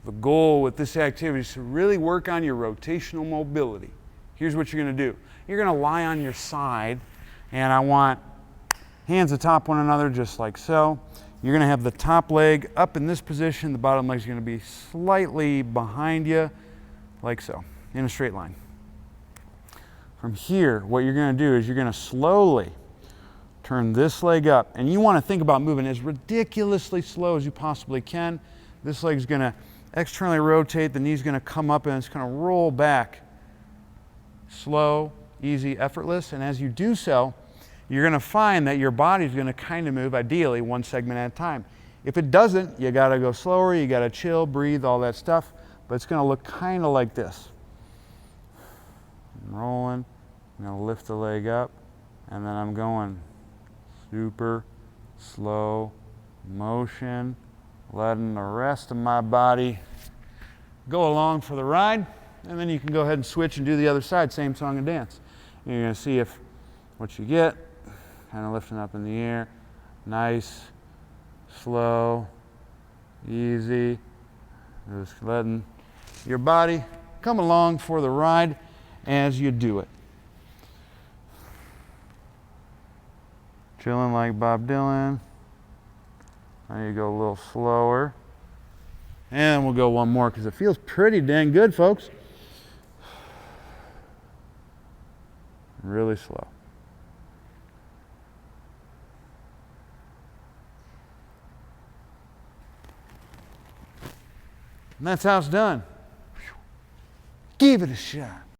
The goal with this activity is to really work on your rotational mobility. Here's what you're going to do. You're going to lie on your side, and I want hands atop one another just like so. You're going to have the top leg up in this position. The bottom leg is going to be slightly behind you, like so, in a straight line. From here, what you're going to do is you're going to slowly turn this leg up. And you want to think about moving as ridiculously slow as you possibly can. This leg's going to externally rotate. The knee's going to come up and it's going to roll back. Slow, easy, effortless. And as you do so, you're going to find that your body's going to kind of move, ideally, one segment at a time. If it doesn't, you got to go slower. You got to chill, breathe, all that stuff. But it's going to look kind of like this. I'm rolling. I'm going to lift the leg up. And then I'm going super slow motion, letting the rest of my body go along for the ride. And then you can go ahead and switch and do the other side, same song and dance. And you're going to see if what you get, kind of lifting up in the air, nice, slow, easy, just letting your body come along for the ride as you do it. Chilling like Bob Dylan. Now you go a little slower. And we'll go one more because it feels pretty dang good, folks. Really slow. And that's how it's done. Give it a shot.